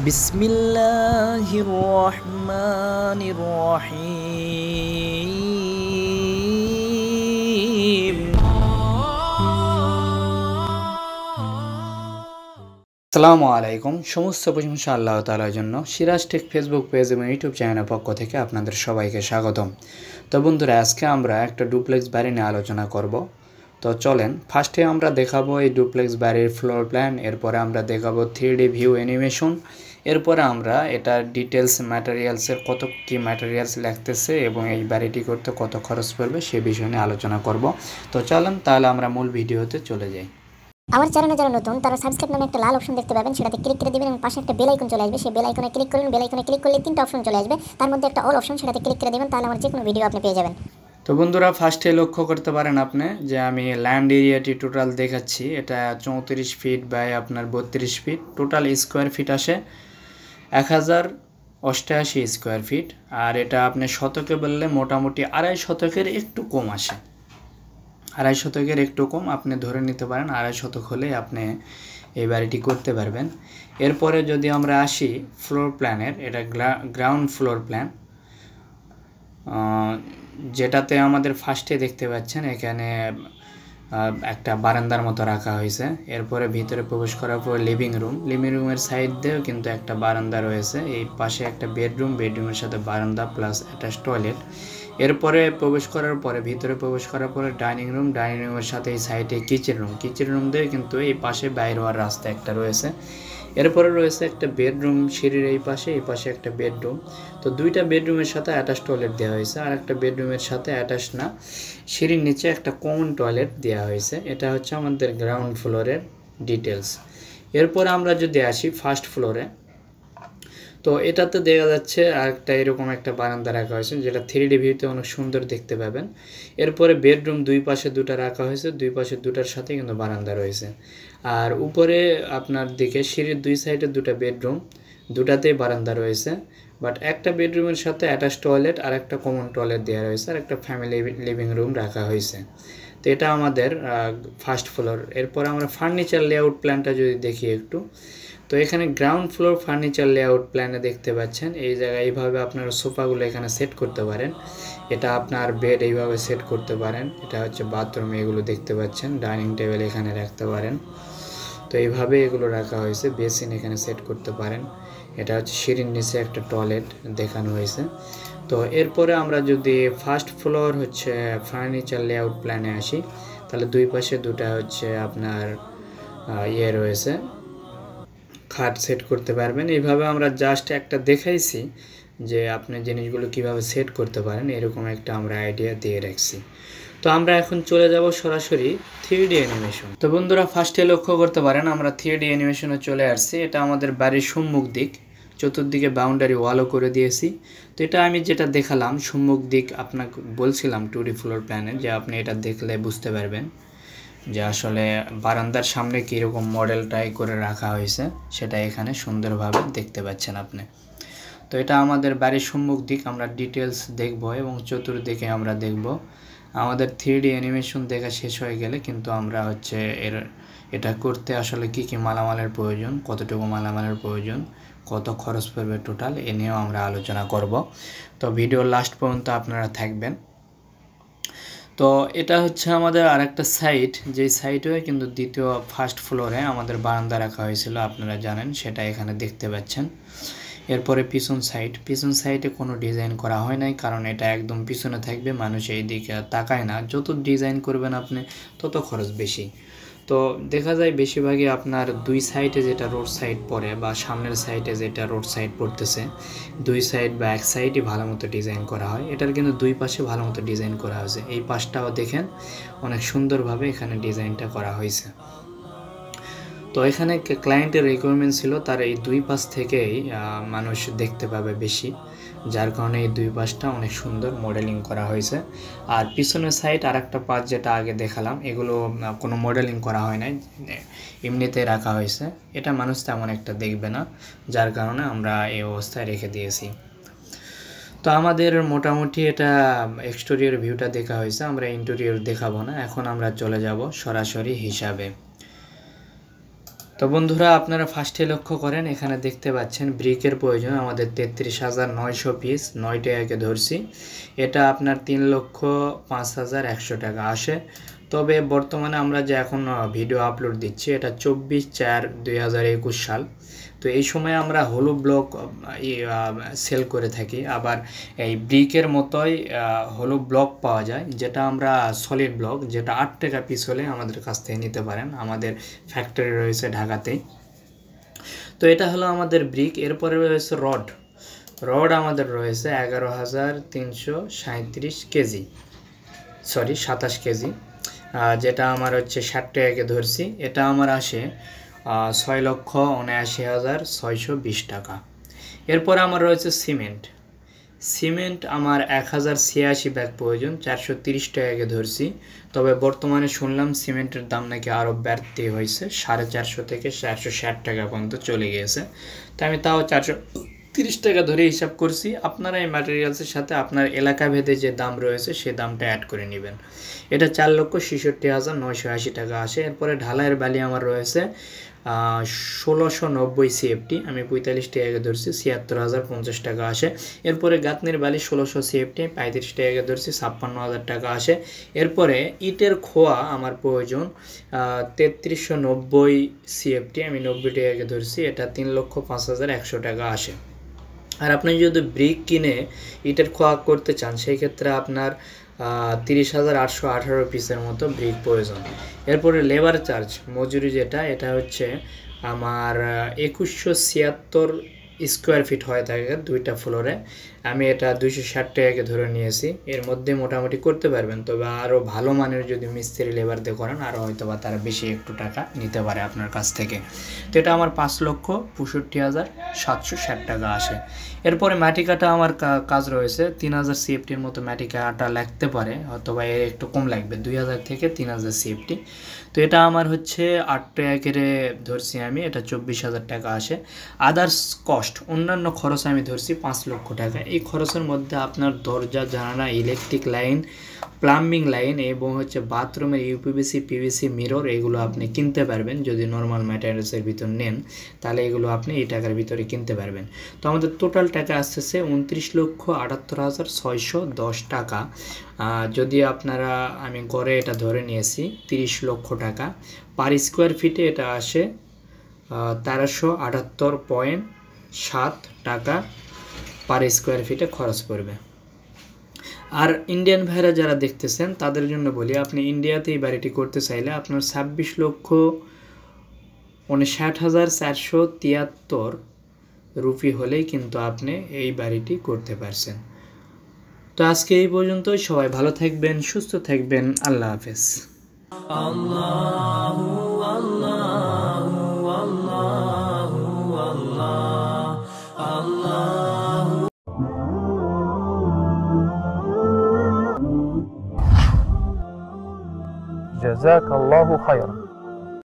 বিসমিল্লাহির রহমানির রহিম। আসসালামু আলাইকুম। সমস্ত প্রশংসা আল্লাহ তাআলার জন্য। সিরাজ টেক ফেসবুক পেজ এবং ইউটিউব চ্যানেলের পক্ষ থেকে আপনাদের সবাইকে স্বাগতম। তো বন্ধুরা, আজকে আমরা একটা ডুপ্লেক্স বাড়ি নিয়ে আলোচনা করব। তো চলেন, ফার্স্টে আমরা দেখাবো এই ডুপ্লেক্স বাড়ির ফ্লোর প্ল্যান, এরপরে আমরা দেখাবো 3D ভিউ অ্যানিমেশন, এরপরে আমরা এটার ডিটেলস ম্যাটেরিয়ালসের কত কী ম্যাটেরিয়ালস লাগতেছে এবং এই বাড়িটি করতে কত খরচ পড়বে সে বিষয় নিয়ে আলোচনা করব। তো চলেন তাহলে আমরা মূল ভিডিওতে চলে যাই। আমার চ্যানেলে যারা নতুন তারা সাবস্ক্রাইব নামে একটা লাল অপশন দেখতে পাবেন, সেটাতে ক্লিক করে দিবেন এবং পাশে একটা বেল আইকন চলে আসবে। সেই বেল আইকনে ক্লিক করুন। বেল আইকনে ক্লিক করলে তিনটা অপশন চলে আসবে, তার মধ্যে একটা অল অপশন, সেটাতে ক্লিক করে দিবেন, তাহলে আমার যে কোনো ভিডিও আপনি পেয়ে যাবেন। তো বন্ধুরা, ফার্স্টে লক্ষ্য করতে পারেন আপনি যে আমি ল্যান্ড এরিয়াটি টোটাল দেখাচ্ছি। এটা 34 ফিট বাই আপনার 32 ফিট, টোটাল স্কোয়ার ফিট আসে 1088 স্কোয়ার ফিট। আর এটা আপনি শতকে বললে মোটামুটি 2.5 শতকের একটু কম আসে, 2.5 শতকের একটু কম আপনি ধরে নিতে পারেন। 2.5 শতক হলে আপনি এই বাড়িটি করতে পারবেন। এরপরে যদি আমরা আসি ফ্লোর প্ল্যানের, এটা গ্রাউন্ড ফ্লোর প্ল্যান, যেটাতে আমাদের ফার্স্টে দেখতে পাচ্ছেন এখানে একটা বারান্দার মতো রাখা হয়েছে। এরপরে ভিতরে প্রবেশ করার পর লিভিং রুমের সাইড দিয়েও কিন্তু একটা বারান্দা রয়েছে। এই পাশে একটা বেডরুমের সাথে বারান্দা প্লাস অ্যাটাচ টয়লেট। এরপরে ভিতরে প্রবেশ করার পরে ডাইনিং রুমের সাথে এই সাইডে কিচেন রুম দিয়ে কিন্তু এই পাশে বাইর হওয়ার রাস্তা একটা রয়েছে। এরপরে রয়েছে একটা বেডরুম, সিঁড়ির এই পাশে একটা বেডরুম। তো দুইটা বেডরুমের সাথে অ্যাটাচ টয়লেট দেওয়া হয়েছে, আর একটা বেডরুমের সাথে অ্যাটাচ না, সিঁড়ির নিচে একটা কমন টয়লেট দেওয়া হয়েছে। এটা হচ্ছে আমাদের গ্রাউন্ড ফ্লোরের ডিটেলস। এরপরে আমরা যদি আসি ফার্স্ট ফ্লোরে, তো এটাতে দেখা যাচ্ছে আরেকটা এরকম একটা বারান্দা রাখা হয়েছে, যেটা 3D ভিউতে অনেক সুন্দর দেখতে পাবেন। এরপরে বেডরুম দুই পাশে দুটো রাখা হয়েছে, দুই পাশে দুটার সাথে কিন্তু বারান্দা রয়েছে। আর উপরে আপনার দিকে সিঁড়ির দুই সাইডে দুটো বেডরুম, দুটাতেই বারান্দা রয়েছে। বাট একটা বেডরুমের সাথে অ্যাটাচ টয়লেট আর একটা কমন টয়লেট দেওয়া রয়েছে, আর একটা ফ্যামিলি লিভিং রুম রাখা হয়েছে। তো এটা আমাদের ফার্স্ট ফ্লোর। এরপর আমরা ফার্নিচার লেআউট প্ল্যানটা যদি দেখি একটু, তো এখানে গ্রাউন্ড ফ্লোর ফার্নিচার লেআউট প্ল্যানে দেখতে পাচ্ছেন এই জায়গায় এইভাবে আপনারা সোফাগুলো এখানে সেট করতে পারেন। এটা আপনার বেড এইভাবে সেট করতে পারেন। এটা হচ্ছে বাথরুম, এগুলো দেখতে পাচ্ছেন। ডাইনিং টেবিল এখানে রাখতে পারেন। তো এইভাবে এগুলো রাখা হয়েছে। বেসিন এখানে সেট করতে পারেন। এটা হচ্ছে সিঁড়ির নিচে একটা টয়লেট দেখানো হয়েছে। তো এরপরে আমরা যদি ফার্স্ট ফ্লোর হচ্ছে ফার্নিচার লেআউট প্ল্যানে আসি, তাহলে দুই পাশে দুটা হচ্ছে আপনার রয়েছে, খাট সেট করতে পারবেন। এইভাবে আমরা জাস্ট একটা দেখাইছি যে আপনি জিনিসগুলো কিভাবে সেট করতে পারেন, এরকম একটা আমরা আইডিয়া দিয়ে রাখছি। তো আমরা এখন চলে যাব সরাসরি 3D অ্যানিমেশন। তো বন্ধুরা, ফার্স্টে লক্ষ্য করতে পারেন আমরা 3D অ্যানিমেশনে চলে আসছি। এটা আমাদের বাড়ির সম্মুখ দিক, চতুর্দিকে বাউন্ডারি ওয়ালও করে দিয়েছি। তো এটা আমি যেটা দেখালাম সম্মুখ দিক, আপনাকে বলছিলাম 2D ফ্লোর প্ল্যানে, যে আপনি এটা দেখলে বুঝতে পারবেন যে আসলে বারান্দার সামনে কীরকম মডেলটাই করে রাখা হয়েছে, সেটা এখানে সুন্দরভাবে দেখতে পাচ্ছেন আপনি। তো এটা আমাদের বাড়ির সম্মুখ দিক, আমরা ডিটেলস দেখব এবং চতুর্দিকে আমরা দেখব। আমাদের 3D অ্যানিমেশন দেখা শেষ হয়ে গেলে কিন্তু আমরা হচ্ছে এটা করতে আসলে কি কি মালামালের প্রয়োজন, কতটুকু মালামালের প্রয়োজন, কত খরচ পড়বে টোটাল, এ নিয়েও আমরা আলোচনা করব। তো ভিডিও লাস্ট পর্যন্ত আপনারা থাকবেন। তো এটা হচ্ছে আমাদের আরেকটা সাইট, যেই সাইটেও কিন্তু ফার্স্ট ফ্লোরে আমাদের বারান্দা রাখা হয়েছিল, আপনারা জানেন, সেটা এখানে দেখতে পাচ্ছেন। এরপরে পিছন সাইডে কোনো ডিজাইন করা হয় নাই, কারণ এটা একদম পিছনে থাকবে, মানুষ এই দিকে তাকায় না। যত ডিজাইন করবেন আপনি তত খরচ বেশি। তো দেখা যায় বেশিরভাগই আপনার দুই সাইডে যেটা রোড সাইড পড়ে বা সামনের সাইডে যেটা রোড সাইড পড়তেছে, দুই সাইড বা এক সাইডই ভালো মতো ডিজাইন করা হয়। এটার কিন্তু দুই পাশে ভালো মতো ডিজাইন করা হয়েছে। এই পাশটাও দেখেন অনেক সুন্দরভাবে এখানে ডিজাইনটা করা হয়েছে। তো এখানে ক্লায়েন্টের রিকোয়ারমেন্ট ছিল তার এই দুই পাশ থেকেই মানুষ দেখতে পাবে বেশি, যার কারণে এই দুই পাশটা অনেক সুন্দর মডেলিং করা হয়েছে। আর পিছনের সাইড আর একটা পাশ যেটা আগে দেখালাম, এগুলো কোনো মডেলিং করা হয় নাই, এমনিতে রাখা হয়েছে। এটা মানুষ তেমন একটা দেখবে না, যার কারণে আমরা এই অবস্থায় রেখে দিয়েছি। তো আমাদের মোটামুটি এটা এক্সটেরিয়র ভিউটা দেখা হয়েছে, আমরা ইন্টেরিয়র দেখাবো না। এখন আমরা চলে যাব সরাসরি হিসাবে। তো বন্ধুরা, আপনারা ফার্স্টে লক্ষ্য করেন, এখানে দেখতে পাচ্ছেন ব্রিকের প্রয়োজন আমাদের 33,900 পিস, 9টা একে ধরছি। এটা আপনার 3,05,100 টাকা আসে। তবে বর্তমানে আমরা যে এখন ভিডিও আপলোড দিচ্ছি, এটা 24/4/2021 সাল। তো এই সময় আমরা হলু ব্লক সেল করে থাকি। আবার এই ব্রিকের মতোই হলু ব্লক পাওয়া যায়, যেটা আমরা সলিড ব্লক, যেটা 8 টাকা পিস হলে আমাদের কাছ থেকে নিতে পারেন। আমাদের ফ্যাক্টরি রয়েছে ঢাকাতেই। তো এটা হলো আমাদের ব্রিক। এরপরে রয়েছে রড। রড আমাদের রয়েছে 11,337 কেজি, 27 কেজি, যেটা আমার হচ্ছে 60 টাকাকে ধরছি। এটা আমার আসে 6,79,620 টাকা। এরপরে আমার রয়েছে সিমেন্ট। সিমেন্ট আমার 1086 ব্যাগ প্রয়োজন, 430 টাকাকে ধরছি। তবে বর্তমানে শুনলাম সিমেন্টের দাম নাকি আরও বাড়তি হয়েছে, 450 থেকে 460 টাকা পর্যন্ত চলে গিয়েছে। তো আমি তাও 430 টাকা ধরে হিসাব করছি। আপনারা এই ম্যাটেরিয়ালসের সাথে আপনার এলাকা ভেদে যে দাম রয়েছে সে দামটা অ্যাড করে নেবেন। এটা 4,66,980 টাকা আসে। এরপরে ঢালাইয়ের বালি আমার রয়েছে 1690 CFT, আমি 45 টাকাকে ধরছি, 76,050 টাকা আসে। এরপরে গাঁথনির বালি 1600 CFT, 35 টাকাকে ধরছি, 56,000 টাকা আসে। এরপরে ইটের খোয়া আমার প্রয়োজন 3390 CFT, আমি 90 টাকাকে ধরছি, এটা 3,05,100 টাকা আসে। আর আপনি যদি ব্রিক কিনে ইটের খোয়া করতে চান, সেই ক্ষেত্রে আপনার 30,818 পিসের মতো ব্রিক প্রয়োজন। এরপরে লেবার চার্জ, মজুরি যেটা, এটা হচ্ছে আমার 2176 স্কোয়ার ফিট হয়ে থাকে 2টা ফ্লোরে। আমি এটা 260 টাকাকে ধরে নিয়েছি। এর মধ্যে মোটামুটি করতে পারবেন। তবে আরও ভালো মানের যদি মিস্ত্রি লেবার দিয়ে করেন, আরও হয়তো বা তারা বেশি একটু টাকা নিতে পারে আপনার কাছ থেকে। তো এটা আমার 5,65,760 টাকা আসে। এরপরে মাটি কাটা আমার কাজ রয়েছে 3,000 CFTর মতো মাটি কাটা লাগতে পারে, অথবা এর একটু কম লাগবে, 2,000 থেকে 3,000 CFT। তো এটা আমার হচ্ছে 8 টাকা ধরছি আমি, এটা 24,000 টাকা আসে। আদার্স কস্ট, অন্যান্য খরচ আমি ধরছি 5 লক্ষ টাকা। এই খরচের মধ্যে আপনার দরজা, জানালা, ইলেকট্রিক লাইন, প্লাম্বিং লাইন এবং হচ্ছে বাথরুমের UPVC PVC মিরর, এগুলো আপনি কিনতে পারবেন। যদি নর্মাল ম্যাটেরিয়ালসের ভিতর নেন তাহলে এগুলো আপনি এই টাকার ভিতরে কিনতে পারবেন। তো আমাদের টোটাল টাকা আসতেছে 29,78,610 টাকা। যদি আপনারা, আমি গড়ে এটা ধরে নিয়েছি 30 লক্ষ টাকা। পার স্কোয়ার ফিটে এটা আসে 1378.7 টাকা পার স্কোয়ার ফিটে খরচ পড়বে। আর ইন্ডিয়ান ভাইরা যারা দেখতেছেন তাদের জন্য বলি, আপনি ইন্ডিয়াতে এই বাড়িটি করতে চাইলে আপনার 26,59,473 রুপি হলেই কিন্তু আপনি এই বাড়িটি করতে পারছেন। তো আজকে এই পর্যন্তই। সবাই ভালো থাকবেন, সুস্থ থাকবেন। আল্লাহ হাফেজ। আল্লাহু আল্লাহু আল্লাহু আল্লাহু। جزاك الله خيرا.